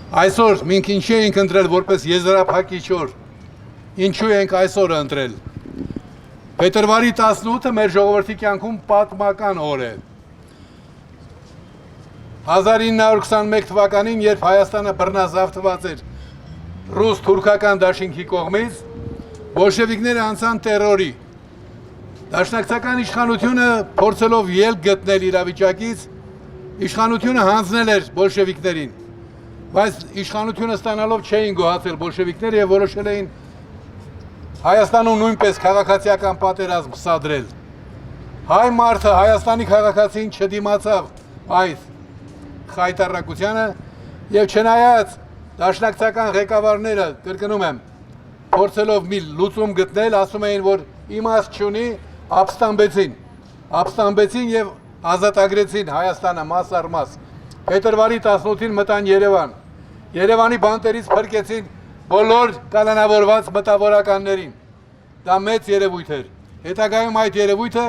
Այսօր մենք ինչի ենք ընտրել որպես եզրափակիչ օր, ինչու ենք այսօր ընտրել։ Փետրվարի 18-ը մեր ժողովրդի կյանքում պատմական օր է։ 1921 թվականին, երբ Հայաստանը բռնազավթված էր ռուս-թուրքական դաշինքի կողմից, բոլշևիկները անցան տերորի։ Դաշնակցական իշխանությունը փորձելով ելք գտնել իրավիճակից, իշխանությունը հանձնել էր բոլշևիկներին, բայց իշխանությունը ստանալով չէին գոհացել բոլշևիկները եւ որոշել էին Հայաստանում նույնպես քաղաքացիական պատերազմ սադրել։ Հայ մարդը Հայաստանի քաղաքացին չդիմացավ այս խայտառակությանը եւ չնայած դաշնակցական ղեկավարները, կրկնում եմ, փորձելով մի լուծում գտնել, ասում էին, որ իմաստ չունի, ապստամբեցին եւ ազատագրեցին Հայաստանը մաս առ մաս։ Փետրվարի 18-ին մտան Երևան։ Երևանի բանտերից փրկեցին բոլոր կանոնավորված մտավորականներին։ Դա մեծ երևույթ էր։ Հետագայում այդ երևույթը,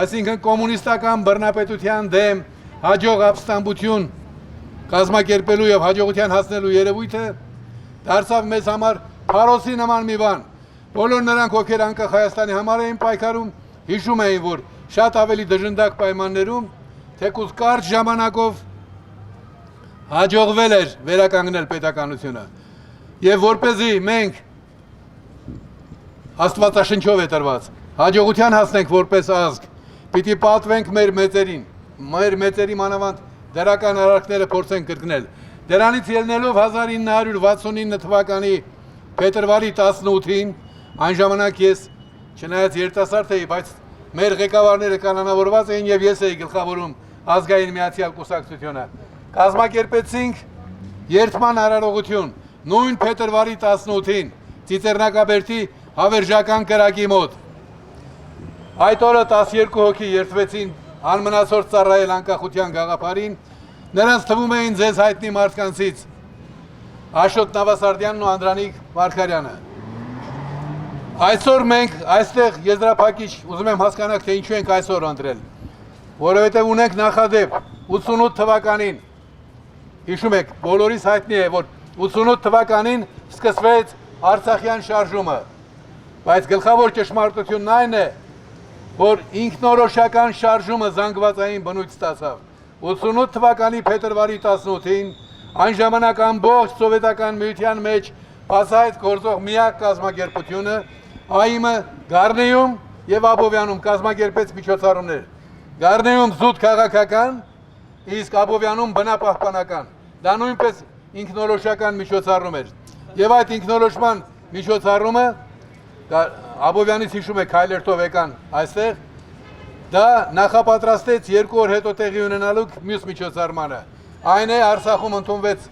այսինքն կոմունիստական բռնապետության դեմ հաջող ապստամբություն կազմակերպելու եւ հաջողության հասնելու երևույթը դարձավ մեզ համար փարոսի նման մի բան։ Բոլոր նրանք, ովքեր անկախ Հայաստանի համար էին պայքարում, հիշում էին, որ շատ ավելի դժնդակ պայմաններում, թեկուզ կարճ ժամանակով հաջողվել էր վերականգնել պետականությունը։ Եվ որպեսզի մենք Աստվածաշնչով է տրված, հաջողության հասնենք որպես ազգ, պիտի պատվենք մեր մեծերին, մեր մեծերի մանավանդ դրական արարքները փորձենք կրկնել։ Դրանից ելնելով 1969 թվականի փետրվարի 18-ին, այն ժամանակ ես չնայած երիտասարդ էի, բայց մեր ղեկավարները կանոնավորված էին եւ ես էի գլխավորում ազգային միացյալ կուսակցությունը։ Կազմակերպեցինք երթման արարողություն նույն փետրվարի 18-ին Ծիծեռնակաբերդի հավերժական կրակի մոտ։ Այդ օրը 12 հոգի երթվեցին անմնացորդ ծառայել անկախության գաղափարին, նրանց թվում էին ձեզ հայտնի մարդկանցից Աշոտ Նավասարդյանն ու Անդրանիկ Մարգարյանը։ Այսօր մենք այստեղ եզրափակիչ ուզում եմ հասկանալ, թե ինչու ենք այսօր ընտրել, որովհետև ունենք նախադեպ 88 թվականին, հիշում եք, բոլորիս հայտնի է, որ 88 թվականին սկսվեց Արցախյան շարժումը, բայց գլխավոր ճշմարտությունն այն է, որ ինքնորոշական շարժումը զանգվածային բնույթ ստացավ։ 88 թվականի փետրվարի 18-ին այն ժամանակ ամբողջ սովետական միության մեջ բացահայտ գործող միակ կազմակերպությունը ԱԻՄ-ը Գառնեում եւ Աբովյանում կազմակերպեց միջոցառումներ։ Գառնեում զուտ քաղաքական, իսկ Աբովյանում բնապահպանական։ Դա նույնպես ինքնորոշական միջոցառում էր։ Եվ այդ ինքնորոշման միջոցառումը Աբովյանից հիշում եք Քայլերթով եկան այստեղ, դա նախապատրաստեց 2 օր հետո տեղի ունենալու մյուս միջոցառմանը։ Այն է Արցախում ընդունվեց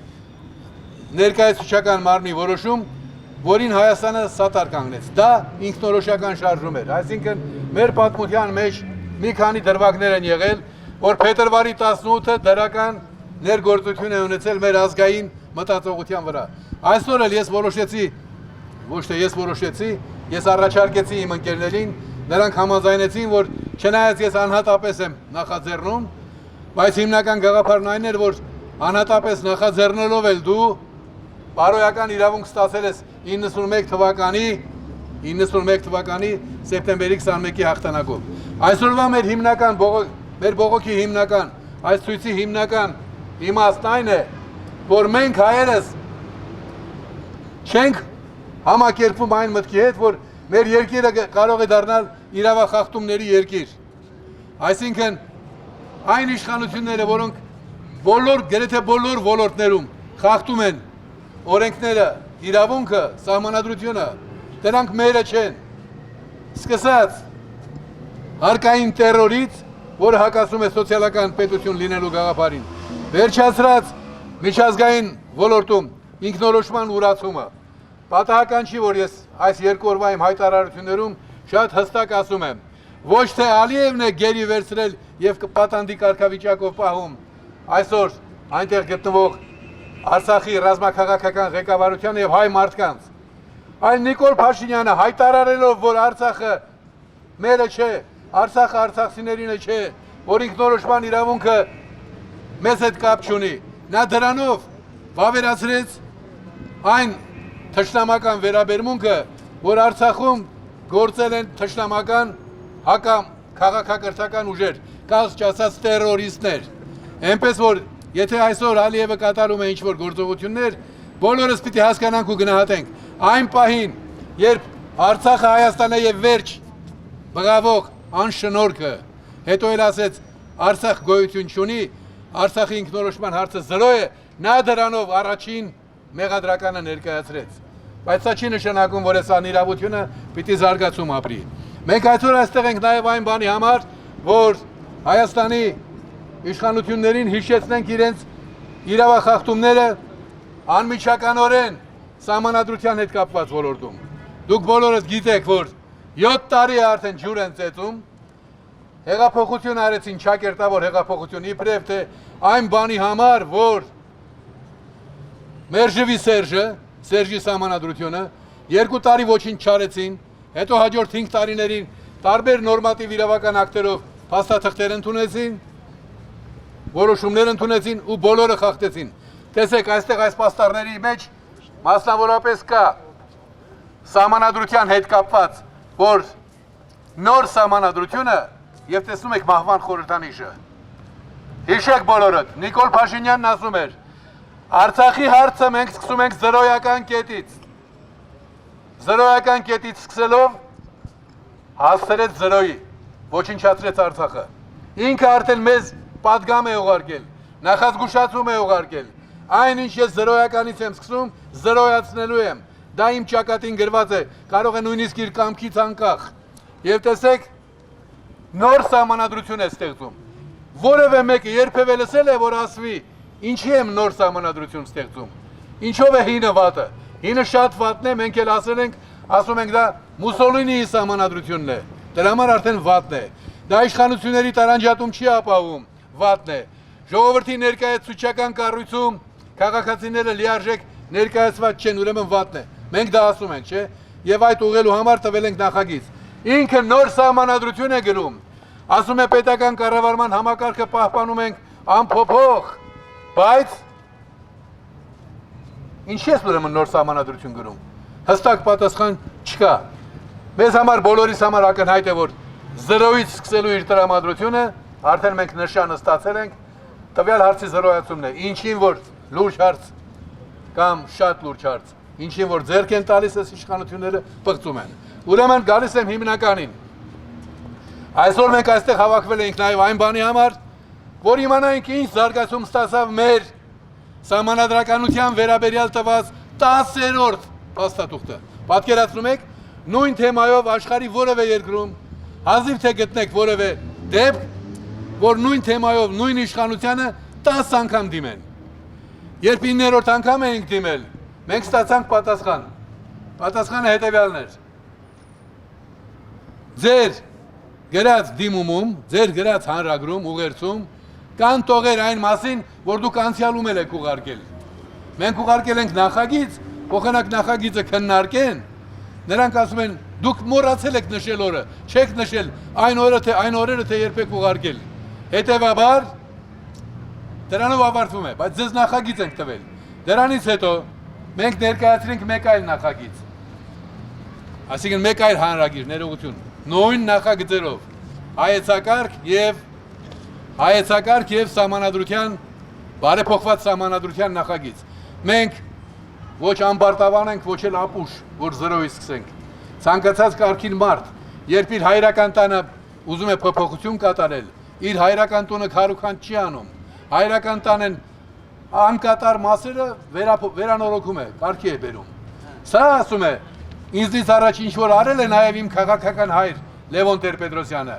ներկայացուցչական մարմնի որոշում, որին Հայաստանը սատար կանգնեց։ Դա ինքնորոշական շարժում էր, այսինքն մեր պատմության մեջ մի քանի դրվագներ են եղել, որ փետրվարի 18-ը դրական ներգործություն է ունեցել մեր ազգային մտածողության վրա։ Այսօր էլ ես որոշեցի, ոչ թե ես որոշեցի, ես առաջարկեցի իմ ընկերներին, նրանք համաձայնեցին, որ չնայած ես անհատապես եմ նախաձեռնում, բայց հիմնական գաղափարն այն էր, որ անհատապես նախաձեռնելով էլ դու բարոյական իրավունք ստացել ես 91 թվականի սեպտեմբերի 21-ի հաղթանակով։ Այսօրվա մեր բողոքի հիմնական, այս ցույցի հիմնական իմաստն այն է, որ մենք հայերս չենք համակերպվում այն մտքի հետ, որ մեր երկիրը կարող է դառնալ իրավախախտումների երկիր։ Այսինքն այն իշխանությունները, որոնք գրեթե բոլոր ոլորտներում խախտում են օրենքները, իրավունքը, սահմանադրությունը, դրանք մերը չեն։ Սկսած հարկային տերորից, որը հակասում է սոցիալական պետություն լինելու գաղափարին, վերջացրած միջազգային ոլորտում ինքնորոշման ուրացումը։ Պատահական չի, որ ես այս 2 օրվա իմ հայտարարություններում շատ հստակ ասում եմ, ոչ թե Ալիևն է գերի վերցրել եւ պատանդի կարգավիճակով պահում այսօր այնտեղ գտնվող Արցախի ռազմաքաղաքական ղեկավարության եւ հայ մարդկանց, այլ Նիկոլ Փաշինյանը հայտարարելով, որ Արցախը մերը չէ, Արցախը արցախցիներինը չէ, որ ինքնորոշման իրավունքը մեզ հետ կապ չունի, նա դրանով վավերացրեց այն թշնամական վերաբերմունքը, որ Արցախում գործել են թշնամական քաղաքակրթական ուժեր, կարճ ասած տերորիստներ։ Այնպես որ եթե այսօր Ալիևը կատարում է ինչ-որ գործողություններ, բոլորս պիտի հասկանանք ու գնահատենք։ Այն պահին, երբ Արցախը Հայաստան է եւ վերջ բղավող անշնորհքը, հետո էլ ասեց Արցախ գոյություն չունի, Արցախի ինքնորոշման հարցը զրո է, նա դրանով առաջին մեղադրականը ներկայացրեց։ Բայց սա չի նշանակում, որ այս անիրավությունը պիտի զարգացում ապրի։ Մենք այսօր այստեղ ենք նաև այն բանի համար, որ Հայաստանի իշխանություններին հիշեցնենք իրենց իրավախախտումները անմիջականորեն սահմանադրության հետ կապված ոլորտում։ Դուք բոլորս գիտեք, որ 7 տարի է արդեն ջուր են ծեծում, հեղափոխություն արեցին, ճակերտավոր հեղափոխություն, իբրև թե այն բանի համար, որ Մերժևի Սերժի սահմանադրությունը 2 տարի ոչինչ չարեցին, հետո հաջորդ 5 տարիներին տարբեր նորմատիվ իրավական ակտերով փաստաթղթեր ընդունեցին, որոշումներ ընդունեցին ու բոլորը խախտեցին։ Տեսեք, այստեղ այս պաստառների մեջ մասնավորապես կա սահմանադրության հետ կապված, որ նոր սահմանադրությունը եւ տեսնում եք մահվան խորհրդանիշը։ Հիշեք բոլորդ, Նիկոլ Փաշինյանն ասում էր. Արցախի հարցը մենք սկսում ենք զրոյական կետից։ Զրոյական կետից սկսելով հասցրեց զրոյի, ոչնչացրեց Արցախը։ Ինքը արդեն մեզ պատգամ է ուղարկել, նախազգուշացում է ուղարկել։ Այնինչ ես զրոյականից եմ սկսում, զրոյացնելու եմ։ Դա իմ ճակատին գրված է, կարող է նույնիսկ իր կամքից անկախ։ Եվ տեսեք, նոր սահմանադրություն է ստեղծում։ Որևէ մեկը երբևէ լսել է, որ ասվի, ինչի եմ նոր սահմանադրություն ստեղծում։ Ինչով է հինը վատը։ Հինը շատ վատն է, մենք էլ ասում ենք դա Մուսոլինիի սահմանադրությունն է։ Դրա համար արդեն վատն է։ Դա իշխանությունների տարանջատում չի ապահովում, վատն է։ Ժողովրդի ներկայացուցչական կառույցում քաղաքացիները լիարժեք ներկայացված չեն, ուրեմն վատն է։ Մենք դա ասում ենք, չէ՞։ Եվ այդ ուղղելու համար տվել ենք նախագիծ։ Ինքը նոր սահմանադրություն է գրում։ Ասում է պետական կառավարման համակարգը պահպանում ենք անփոփոխ, բայց ինչի՞ է ուրեմն նոր սահմանադրություն գրում։ Հստակ պատասխան չկա։ Մեզ համար բոլորիս համար ակնհայտ է, որ զրոյից սկսելու իր տրամադրությունը արդեն մենք նշանը ստացել ենք, տվյալ հարցի զրոյացումն է։ Ինչին որ լուրջ հարց կամ շատ լուրջ հարց, ինչին որ ձեռք են տալիս այս իշխանությունները պղծում են։ Ուրեմն գալիս եմ հիմնականին։ Այսօր մենք այստեղ հավաքվել ենք նաև այն բանի համար, որ իմանայինք ինչ զարգացում ստացավ մեր սահմանադրականության վերաբերյալ տված 10-րդ փաստաթուղթը։ Պատկերացնում եք, նույն թեմայով աշխարհի որևէ երկրում հազիվ թե գտնեք որևէ դեպք, որ նույն թեմայով նույն իշխանությանը 10 անգամ դիմեն։ Երբ 9-րդ անգամ էինք դիմել, մենք ստացանք պատասխան։ Պատասխանը հետևյալն էր. ձեր գրած դիմումում, ձեր գրած հանրագրում, ուղերձում կան տողեր այն մասին, որ դուք անցյալում եք ուղարկել։ Մենք ուղարկել ենք նախագիծ, փոխանակ նախագիծը քննարկեն, նրանք ասում են, դուք մոռացել եք նշել օրը, չեք նշել այն օրերը թե երբ եք ուղարկել։ Հետևաբար դրանով ավարտվում է, բայց ձեզ նախագիծ ենք տվել։ Դրանից հետո մենք ներկայացրենք մեկ այլ նախագիծ։ Այսինքն մեկ այլ հանրագիր, ներողություն, նույն նախագծերով, հայեցակարգ եւ սահմանադրության, բարեփոխված սահմանադրության նախագիծ։ Մենք ոչ ամբարտավան ենք, ոչ էլ ապուշ, որ զրոյի սկսենք։ Ցանկացած կարգին մարդ, երբ իր հայրական տանը ուզում է փոփոխություն կատարել, իր հայրական տունը քարուքանջ չի անում։ Հայրական տանեն անկատար մասերը վերանորոգում է, կարգի է բերում։ Սա ասում է, ինձնից առաջ ինչ որ արել է նաև իմ քաղաքական հայր Լևոն Տեր-Պետրոսյանը։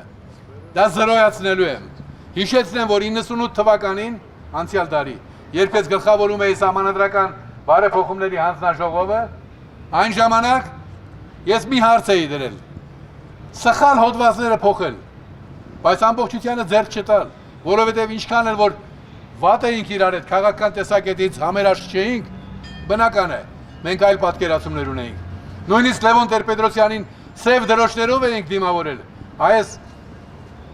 Դա զրոյացնելու եմ։ Հիշեցնեմ, որ 98 թվականին, անցյալ տարի, երբ ես գլխավորում էի սահմանադրական բարեփոխումների հանձնաժողովը, այն ժամանակ ես մի հարց էի դրել. սխալ հոդվածները փոխել, բայց ամբողջությանը ձեռք չտալ, որովհետև ինչքան էլ որ վատ էինք իրար հետ քաղաքական տեսակետից համերաշխ չէինք, բնական է, մենք այլ պատկերացումներ ունեինք։ Նույնիսկ Լևոն Տեր-Պետրոսյանին սև դրոշներով էինք դիմավորել, այս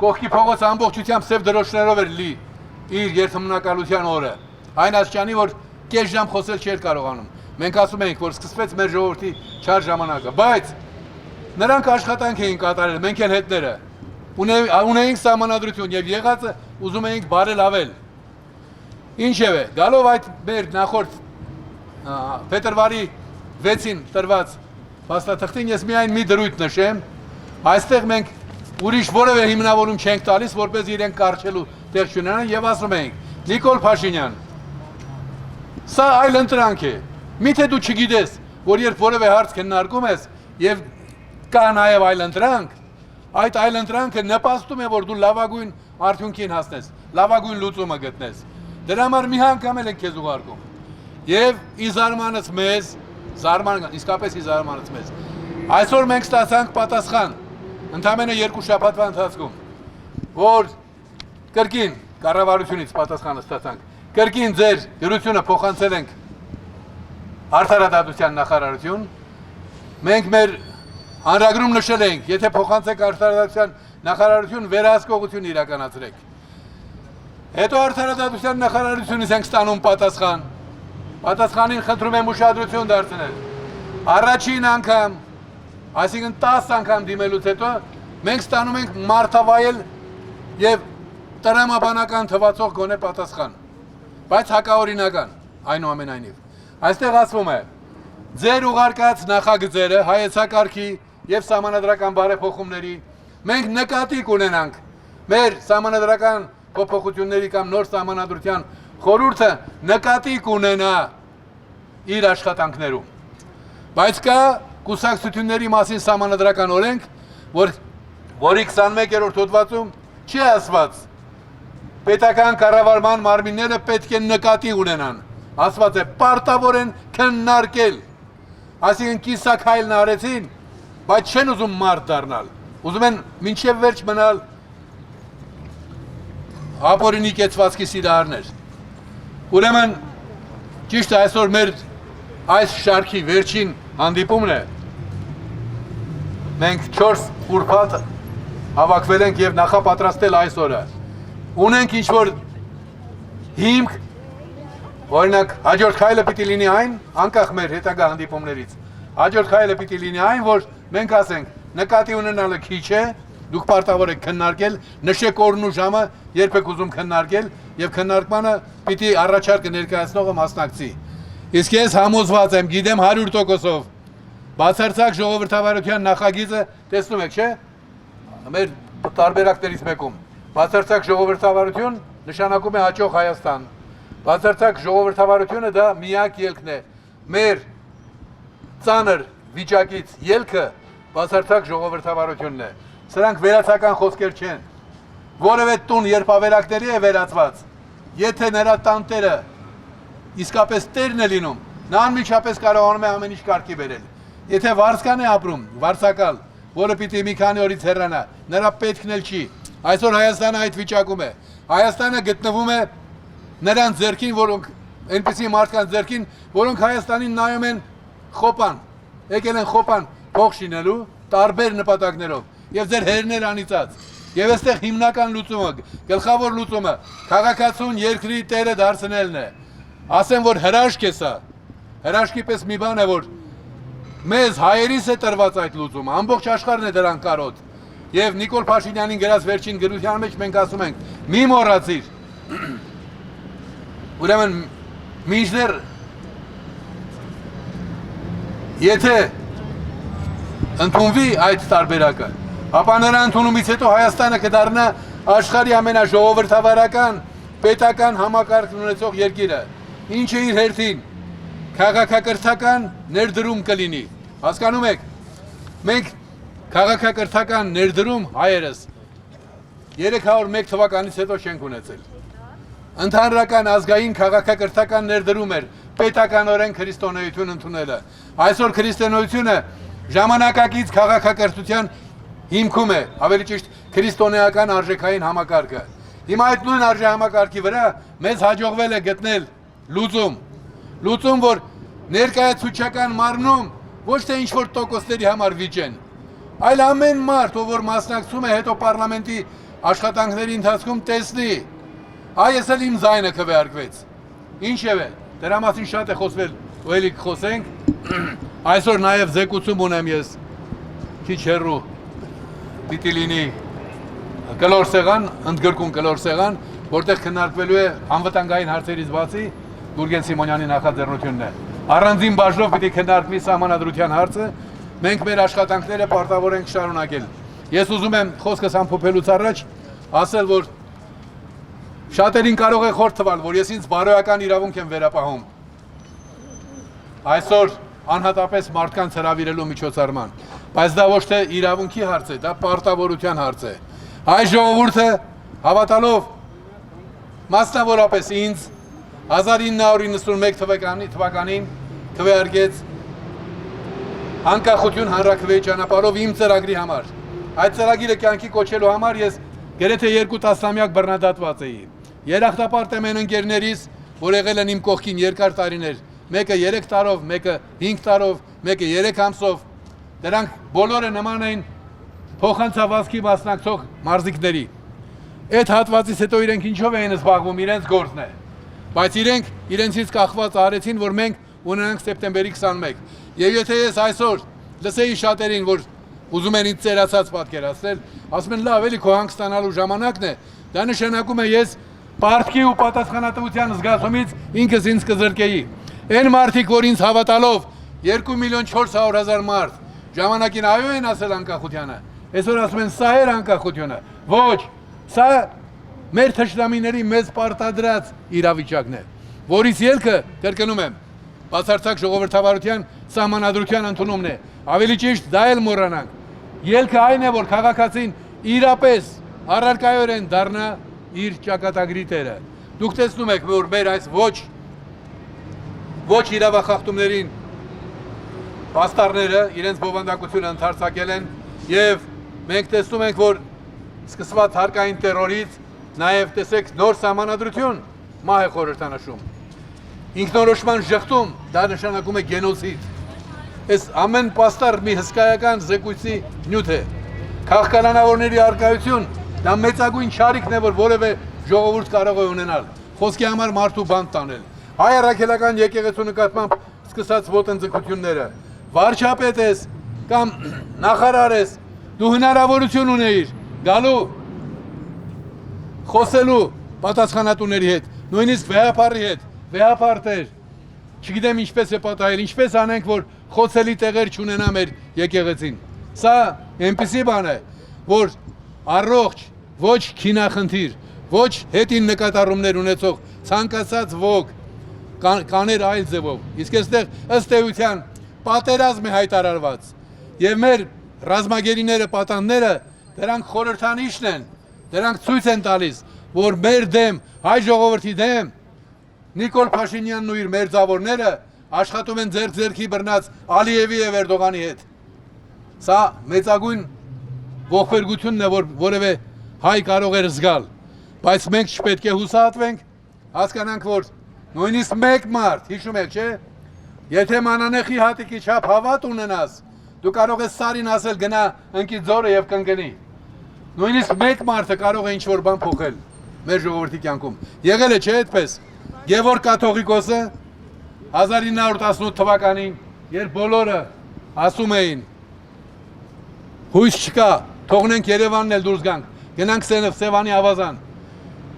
կողքի փողոցը ամբողջությամբ սև դրոշներով էր լի իր երթմնակալության օրը, այն աստիճանի, որ կես ժամ խոսել չէր կարողանում։ Մենք ասում էինք, որ սկսվեց մեր ժողովրդի չար ժամանակը, բայց նրանք աշխատանք էին կատարել, մենք էլ հետները։ Ունեինք սահմանադրություն եւ եղածը ուզում էինք բարելավել։ Ինչևէ, գալով այդ մեր նախորդ փետրվարի 6-ին տրված փաստաթղթին ես միայն մի դրույթ նշեմ, այստեղ մենք ուրիշ որևէ հիմնավորում չենք տալիս, որպես իրենք կարճելու տեղ չունենան եւ ասում ենք. Նիկոլ Փաշինյան, սա այլ ընտրանք է։ Միթե դու չգիտես, որ երբ որևէ հարց քննարկում ես եւ կա նաեւ այլ ընտրանք, այդ այլ ընտրանքը նպաստում է, որ դու լավագույն արդյունքին հասնես, լավագույն լուծումը գտնես։ Դրա համար մի անգամ էլ ենք քեզ ուղարկում։ Եվ ի զարմանս մեզ, իսկապես ի զարմանս մեզ։ Այսօր մենք ստացանք պատասխան, ընդամենը 2 շաբաթվա ընթացքում, որ կրկին կառավարությունից պատասխանը ստացանք, կրկին ձեր դրությունը փոխանցել ենք Արդարադատության նախարարություն, մենք մեր հանրագրում նշել ենք, եթե փոխանցեք Արդարադատության նախարարություն, վերահսկողություն իրականացրեք։ Հետո Արդարադատության նախարարությունից ենք ստանում պատասխան։ Պատասխանին խնդրում եմ ուշադրություն դարձնել։ Առաջին անգամ, այսինքն 10 անգամ դիմելուց հետո, մենք ստանում ենք մարդավայել եւ տրամաբանական թվացող գոնե պատասխան, բայց հակաօրինական, այնուամենայնիվ։ Այստեղ ասվում է, ձեր ուղարկած նախագծերը հայեցակարգի եւ սահմանադրական բարեփոխումների մենք նկատի կունենանք մեր սահմանադրական փոփոխությունների կամ նոր սահմանադրության խորհուրդը նկատի կունենա իր աշխատանքներում։ Բայց կա կուսակցությունների մասին սահմանադրական օրենք, որի 21-րդ հոդվածում չի ասված պետական կառավարման մարմինները պետք է նկատի ունենան, ասված է պարտավոր են քննարկել, այսինքն կիսաքայլն արեցին, բայց չեն ուզում մարդ դառնալ, ուզում են մինչև վերջ մնալ ապօրինի կեցվածքի սիրահարներ։ Ուրեմն ճիշտ այսօր մեր այս շարքի վերջին հանդիպումն է, մենք 4 ուրբաթ հավաքվել ենք եւ նախապատրաստել այս օրը։ Ունենք ինչ-որ հիմք, օրինակ հաջորդ քայլը պիտի լինի այն, անկախ մեր հետագա հանդիպումներից, հաջորդ քայլը պիտի լինի այն, որ մենք ասենք, նկատի ունենալը քիչ է, դուք պարտավոր եք քննարկել, նշեք օրն ու ժամը, երբ եք ուզում քննարկել եւ քննարկմանը պիտի առաջարկը ներկայացնողը մասնակցի։ Իսկ ես համոզված եմ, գիտեմ 100%-ով բացարձակ ժողովրդավարության նախագիծը տեսնում եք, չէ՞։ Մեր տարբերակներից մեկում բացարձակ ժողովրդավարություն նշանակում է հաջող Հայաստան։ Բացարձակ ժողովրդավարությունը դա միակ ելքն է։ Մեր ծանր վիճակից ելքը բացարձակ ժողովրդավարությունն է։ Սրանք վերացական խոսքեր չեն։ Որևէ տուն, երբ ավերակների է վերածված, եթե նրա տանտերը իսկապես տերն է լինում, նա անմիջապես կարողանում է ամեն ինչ կարգի բերել։ Եթե վարձկան է ապրում, վարձակալ, որը պիտի մի քանի օրից հեռանա, նրա պետքն էլ չի։ Այսօր Հայաստանը այդ վիճակում է։ Հայաստանը գտնվում է նրանց ձեռքին, որոնք այնպիսի մարդկանց ձեռքին, որոնք Հայաստանին նայում են խոպան, եկել են խոպան փող շինելու տարբեր նպատակներով եւ ձեր հերներ անիծած։ Եվ այստեղ հիմնական լուծումը, գլխավոր լուծումը քաղաքացուն երկրի տերը դարձնելն է։ Ասեմ, որ հրաշք է սա։ Հրաշքի պես մի բան է, որ մեզ հայերիս է տրված այդ լուծումը, ամբողջ աշխարհն է դրան կարոտ։ Եվ Նիկոլ Փաշինյանին գրած վերջին գրության մեջ մենք ասում ենք՝ մի մոռացիր։ Ուրեմն մինչդեռ եթե ընդունվի այդ տարբերակը, ապա նրա ընդունումից հետո Հայաստանը կդառնա աշխարհի ամենաժողովրդավարական պետական համակարգն ունեցող երկիրը, ինչը իր հերթին քաղաքակրթական ներդրում կլինի։ Հասկանում եք, մենք քաղաքակրթական ներդրում հայերս 301 թվականից հետո չենք ունեցել։ Ընդհանրական ազգային քաղաքակրթական ներդրում էր պետականորեն քրիստոնեություն ընդունելը։ Այսօր քրիստոնեությունը ժամանակակից քաղաքակրթության հիմքում է, ավելի ճիշտ քրիստոնեական արժեքային համակարգը։ Հիմա այդ նույն արժեհամակարգի վրա մեզ հաջողվել է գտնել լուծում, որ ներկայացուցչական մարմնում ոչ թե ինչ-որ տոկոսների համար վիճեն, այլ ամեն մարդ, ով որ մասնակցում է հետո պարլամենտի աշխատանքների ընթացքում տեսնի, այս էլ իմ ձայնը քվեարկվեց։ Ինչևէ, դրա մասին շատ է խոսվել, ու էլի խոսենք։ Այսօր նաև զեկուցում ունեմ ես քիչ հեռու պիտի լինի կլոր սեղան, ընդգրկուն կլոր սեղան, որտեղ քննարկվելու է անվտանգային հարցերից բացի Գուրգեն Սիմոնյանի նախաձեռնությունն է։ Առանձին բաժնով պիտի քննարկվի սահմանադրության հարցը, մենք մեր աշխատանքները պարտավոր ենք շարունակել։ Ես ուզում եմ խոսքս ամփոփելուց առաջ ասել, որ շատերին կարող է խորտ թվալ, որ ես ինձ բարոյական իրավունք եմ վերապահում այսօր անհատապես մարդկանց հրավիրելու միջոցառման, բայց դա ոչ թե իրավունքի հարց է, դա պարտավորության հարց է։ Այս ժողովուրդը հավատալով մասնավորապես ինձ 1991 թվականին քվեարկեց անկախություն հանրաքվեի ճանապարհով իմ ծրագրի համար։ Այդ ծրագիրը կյանքի կոչելու համար ես գրեթե 2 տասնամյակ բռնադատված էի։ Երախտապարտ եմ այն ընկերներիս, որ եղել են իմ կողքին երկար տարիներ, մեկը 3 տարով, մեկը 5 տարով, մեկը 3 ամսով, դրանք բոլորը նման էին փոխանցվածքի մասնակցող մարզիկների։ Այդ հատվածից հետո իրենք ինչով էին զբաղվում, իրենց գործն է։ Բայց իրենք իրենցից կախված արեցին, որ մենք ունենանք սեպտեմբերի 21։ Եվ եթե ես այսօր լսեի շատերին, որ ուզում են ինձ ծերացած պատկերացնել, ասում են լավ, էլի քո հանգստանալու ժամանակն է, դա նշանակում է ես պարտքի ու պատասխանատվության զգացումից ինքս ինձ կզրկեի։ Այն մարդիկ, որ ինձ հավատալով 2.400.000 մարդ ժամանակին այո են ասել անկախությանը, այսօր ասում են սա էր անկախությունը։ Ոչ, սա մեր թշնամիների մեզ պարտադրած իրավիճակն է, որից ելքը, կրկնում եմ, բացարձակ ժողովրդավարության սահմանադրության ընդունումն է։ Ավելի ճիշտ դա էլ մոռանանք։ Ելքը այն է, որ քաղաքացին իրապես առարկայորեն դառնա իր ճակատագրի տերը։ Դուք տեսնում եք, որ մեր այս ոչ իրավախախտումներին պաստառները իրենց բովանդակությունը ընդարձակել են եւ մենք տեսնում ենք, որ սկսված հարկային տերորից նաև տեսեք նոր սահմանադրություն մահ է խորհրդանշում։ Ինքնորոշման ժխտում դա նշանակում է գենոցիդ։ Այս ամեն պաստառ մի հսկայական զեկույցի նյութ է։ Քաղաքականավորների արկայություն դա մեծագույն չարիքն է, որ որևէ ժողովուրդ կարող է ունենալ։ Խոսքի համար մարդու բանտ տանել։ Հայ առաքելական եկեղեցու նկատմամբ սկսած ոտնձգությունները, վարչապետ ես կամ նախարար ես, դու հնարավորություն ունեիր գալու խոսելու պատասխանատուների հետ, նույնիսկ վեհապարի հետ, վեհապարտեր, չգիտեմ ինչպես է պատահել, ինչպես անենք, որ խոցելի տեղեր չունենա մեր եկեղեցին։ Սա այնպիսի բան է, որ առողջ, ոչ քինախնդիր, ոչ հետին նկատառումներ ունեցող ցանկացած ոգ կաներ այլ ձևով։ Իսկ այստեղ ըստ էության պատերազմ է հայտարարված եւ մեր ռազմագերիները, պատանները դրանք խորհրդանիշն են, դրանք ցույց են տալիս, որ մեր դեմ, հայ ժողովրդի դեմ Նիկոլ Փաշինյանն ու իր մերձավորները աշխատում են ձեռք-ձեռքի բռնած Ալիևի եւ Էրդողանի հետ։ Սա մեծագույն ողբերգությունն է, որ որևէ հայ կարող էր զգալ, բայց մենք չպետք է հուսահատվենք, հասկանանք, որ նույնիսկ մեկ մարդ, հիշում եք, չէ՞, եթե մանանեխի հատիկի չափ հավատ ունենաս, դու կարող ես Սարին ասել գնա ընկի ձորը եւ կընկնի։ Նույնիսկ մեկ մարդը կարող է ինչ-որ բան փոխել մեր ժողովրդի կյանքում։ Եղել է չէ՞ այդպես։ Գևորգ Կաթողիկոսը 1918 թվականին, երբ բոլորը ասում էին հույս չկա, թողնենք Երևանն էլ դուրս գանք, գնանք Սևանի ավազան։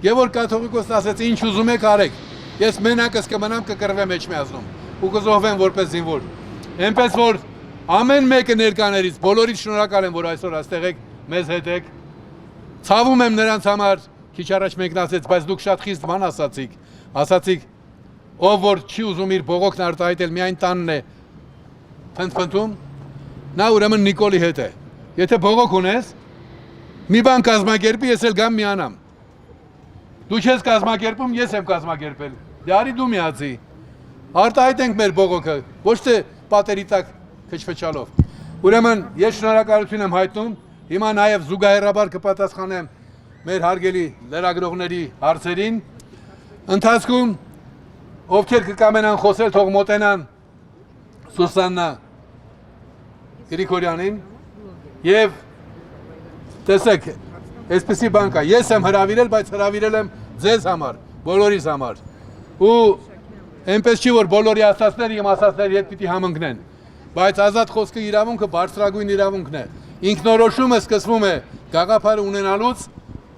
Գևորգ Կաթողիկոսն ասեց, ինչ ուզում եք արեք, ես մենակս կմնամ կկռվեմ Էջմիածնում ու կզոհվեմ որպես զինվոր։ Էնպես որ ամեն մեկը ներկաներից բոլորից շնորհակալ եմ, որ այսօր այստեղ եք, մեզ հետ եք։ Ցավում եմ նրանց համար, քիչ առաջ մեկն ասեց, բայց դուք շատ խիստ բան ասացիք, ով որ չի ուզում իր բողոքն արտահայտել, միայն տանն է փնթփնթում, նա ուրեմն Նիկոլի հետ է։ Եթե բողոք ունես, մի բան կազմակերպի, ես էլ գամ միանամ։ Դու չես կազմակերպում, ես եմ կազմակերպել։ Դե արի դու միացի։ Արտահայտենք մեր բողոքը, ոչ թե պատերի տակ քչփչալով։ Ուրեմն ես շնորհակալություն եմ հայտնում, հիմա նաև զուգահեռաբար կպատասխանեմ մեր հարգելի լրագրողների հարցերին։ Ընթացքում ովքեր կկամենան խոսել, թող մոտենան Սուսաննա Գրիգորյանին եւ տեսեք, այսպեսի բան կա, ես եմ հրավիրել, բայց հրավիրել եմ ձեզ համար, բոլորիս համար։ Ու Այնպես չի որ բոլորի ասածները իմ ասածների հետ պիտի համընկնեն, բայց ազատ խոսքը իրավունքը բարձրագույն իրավունքն է։ Ինքնորոշումը սկսվում է գաղափարը ունենալուց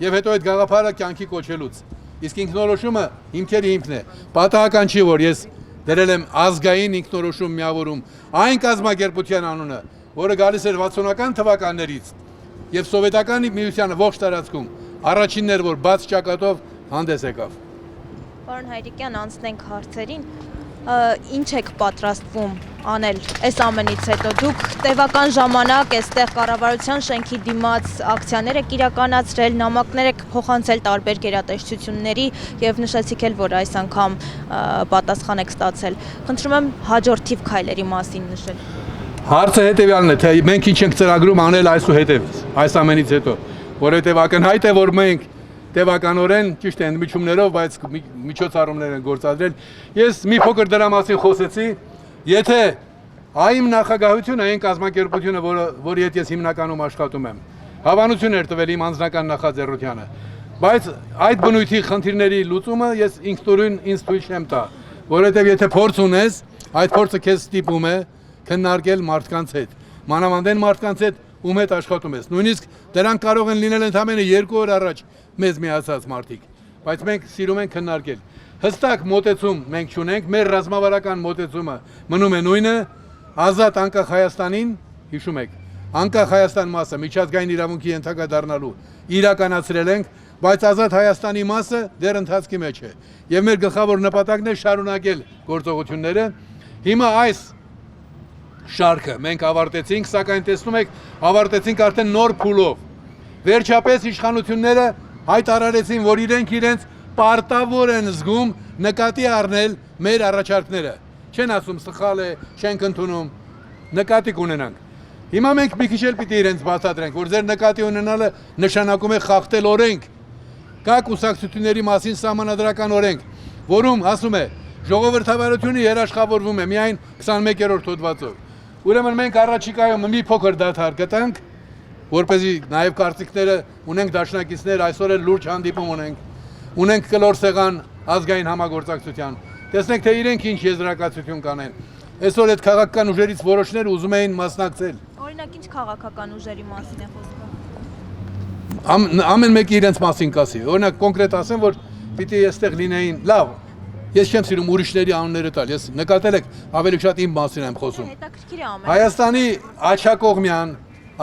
եւ հետո այդ գաղափարը կյանքի կոչելուց։ Իսկ ինքնորոշումը հիմքերի հիմքն է։ Պատահական չի որ ես դրել եմ ազգային ինքնորոշում միավորում այն կազմակերպության անունը, որը գալիս էր 60-ական թվականներից եւ սովետական միությանը ողջ տարածքում առաջինն էր որ բաց ճակատով հանդես եկավ։ Պարոն Հայրիկյան, անցնենք հարցերին, ինչ եք պատրաստվում անել այս ամենից հետո, դուք տևական ժամանակ այստեղ կառավարության շենքի դիմաց ակցիաներ եք իրականացրել, նամակներ եք փոխանցել տարբեր գերատեսչությունների եւ նշեցիք էլ, որ այս անգամ պատասխան եք ստացել։ Խնդրում եմ հաջորդիվ քայլերի մասին նշել։ Հարցը հետեւյալն է, թե մենք ինչ ենք ծրագրում անել այսուհետև, այս ամենից հետո, որովհետեւ ակնհայտ է, որ մենք տևականորեն ճիշտ է ընդմիջումներով, բայց միջոցառումներ են գործադրել։ Ես մի փոքր դրա մասին խոսեցի, եթե այմ նախագահությունը այն կազմակերպությունը, որի հետ ես հիմնականում աշխատում եմ, հավանություն էր տվել իմ անձնական նախաձեռնությանը, բայց այդ բնույթի խնդիրների լուծումը ես ինքնուրույն ինձ թույլ չեմ տա, որովհետև եթե փորձ ունես, այդ փորձը քեզ ստիպում է քննարկել մարդկանց հետ, մանավանդ մարդկանց հետ, ում հետ աշխատում ես։ Նույնիսկ դրանք կարող են լինել ընդամենը 2 օր առաջ մեզ միացած մարդիկ, բայց մենք սիրում ենք քննարկել։ Հստակ մոտեցում մենք չունենք, մեր ռազմավարական մոտեցումը մնում է նույնը, ազատ անկախ Հայաստանին, հիշում եք, անկախ Հայաստան մասը միջազգային իրավունքի ենթակա դառնալու իրականացրել ենք, բայց ազատ Հայաստանի մասը դեռ ընթացքի մեջ է։ Եվ մեր գլխավոր նպատակն է շարունակել գործողությունները։ Հիմա այս շարքը մենք ավարտեցինք, սակայն տեսնում եք, ավարտեցինք արդեն նոր փուլով։ Վերջապես իշխանությունները հայտարարեցին, որ իրենց պարտավոր են զգում նկատի առնել մեր առաջարկները։ Չեն ասում սխալ է, չենք ընդունում, նկատի կունենանք։ Հիմա մենք մի քիչ էլ պիտի իրենց բացատրենք, որ ձեր նկատի ունենալը նշանակում է խախտել օրենք։ Կա կուսակցությունների մասին սահմանադրական օրենք, որում ասում է ժողովրդավարությունը երաշխավորվում է միայն 21-րդ հոդվածով։ Ուրեմն մենք առաջիկայում մի փոքր դադար գտանք, որպեսզի նաև կարծիքները ունենք դաշնակիցներ, այսօր էլ լուրջ հանդիպում ունենք կլոր սեղան ազգային համագործակցության։ Տեսնենք թե իրենք ինչ եզրակացություն կանեն։ Այսօր այդ քաղաքական ուժերից որոշները ուզում էին մասնակցել։ Օրինակ ինչ քաղաքական ուժերի մասին է խոսքը։ Ամեն մեկը իրենց մասին կասի։ Օրինակ կոնկրետ ասեմ, որ պիտի այստեղ լինեին, լավ, ես չեմ սիրում ուրիշների անունները տալ, ես նկատել եք ավելի շատ իմ մասին եմ խոսում։ Հետաքրքիր է ամեն։ Հայաստանի աջակողմյան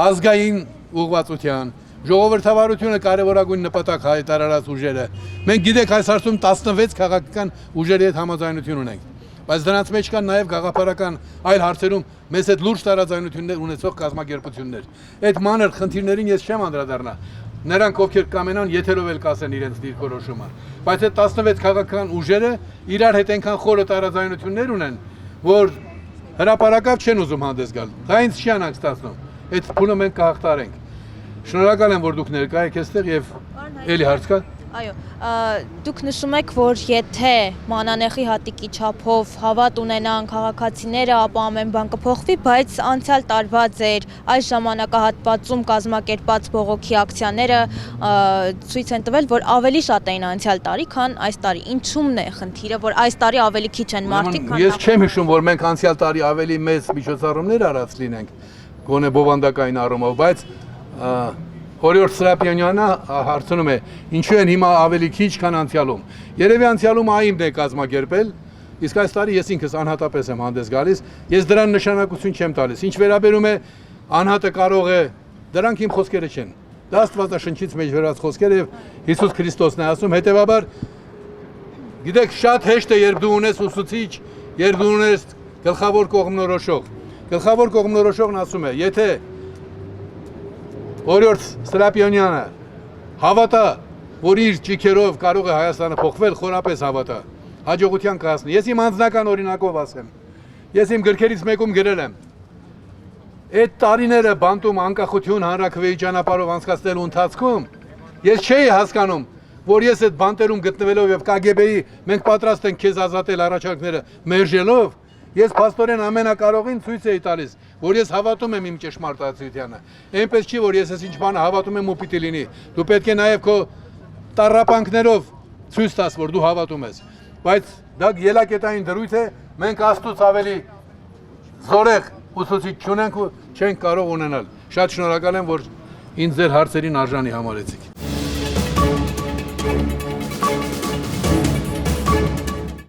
ազգային ուղղվածության ժողովրդավարությունը կարևորագույն նպատակ հայտարարած ուժերը։ Մենք գիտեք այս հարցում 16 քաղաքական ուժերի հետ համաձայնություն ունենք, բայց դրանց մեջ կան նաև գաղափարական այլ հարցերում մեզ հետ լուրջ տարաձայնություններ ունեցող կազմակերպություններ։ Այդ մանր խնդիրներին ես չեմ անդրադառնա։ Նրանք ովքեր կամենան եթերով էլ կասեն իրենց դիրքորոշումը, բայց այդ 16 քաղաքական ուժերը իրար հետ այնքան խորը տարաձայնություններ ունեն, որ հրապարակավ չեն ուզում հանդես գալ։ Դա ինձ չի անհանգստացնում։ Այդ փուլը մենք կհաղթարենք։ Շնորհակալ եմ, որ դուք ներկա եք այստեղ եւ էլի հարց կա։ Այո, դուք նշում եք, որ եթե մանանեխի հատիկի չափով հավատ ունենան քաղաքացիները, ապա ամեն բան կփոխվի, բայց անցյալ տարվա ձեր այս ժամանակահատվածում կազմակերպած բողոքի ակցիաները ցույց են տվել, որ ավելի շատ էին անցյալ տարի, քան այս տարի։ Ինչու՞մն է խնդիրը, որ այս տարի ավելի քիչ են մարդիկ, քան Ես չեմ հիշում, որ մենք անցյալ տարի ավելի մեծ միջոցառումներ արած լինենք, գոնե բովանդակային առումով, բայց Օրիորդ Սրապյանյանը հարցնում է, ինչու են հիմա ավելի քիչ, քան անցյալում։ Երևի անցյալում այմն է կազմակերպել, իսկ այս տարի ես ինքս անհատապես եմ հանդես գալիս, ես դրան նշանակություն չեմ տալիս։ Ինչ վերաբերում է անհատը կարող է, դրանք իմ խոսքերը չեն։ Դա Աստվածաշնչից մեջ վերած խոսքեր եւ Հիսուս Քրիստոսն է ասում, հետեւաբար գիտեք, շատ հեշտ է, երբ դու ունես ուսուցիչ, երբ դու ունես գլխավոր կողմնորոշող։ Գլխավոր կողմնորոշողն ասում է, եթե Օրիորդ Սրապյանյանը հավատա, որ իր ճիքերով կարող է Հայաստանը փոխվել, խորապես հավատա, հաջողության կհասնի։ Ես իմ անձնական օրինակով ասեմ, ես իմ գրքերից մեկում գրել եմ, այդ տարիները բանտում անկախություն հանրաքվեի ճանապարհով անցկացնելու ընթացքում ես չէի հասկանում, որ ես այդ բանտերում գտնվելով եւ KGB-ի մենք պատրաստ ենք քեզ ազատել առաջարկները մերժելով, ես փաստորեն ամենակարողին ցույց էի տալիս, որ ես հավատում եմ իմ ճշմարտացիությանը։ Այնպես չի, որ ես այս ինչ բանը հավատում եմ ու պիտի լինի։ Դու պետք է նաև քո տառապանքներով ցույց տաս, որ դու հավատում ես։ Բայց դա ելակետային դրույթ է, մենք աստուց ավելի զորեղ ուսուցիչ չունենք ու չենք կարող ունենալ։ Շատ շնորհակալ եմ, որ ինձ ձեր հարցերին արժանի համարեցիք։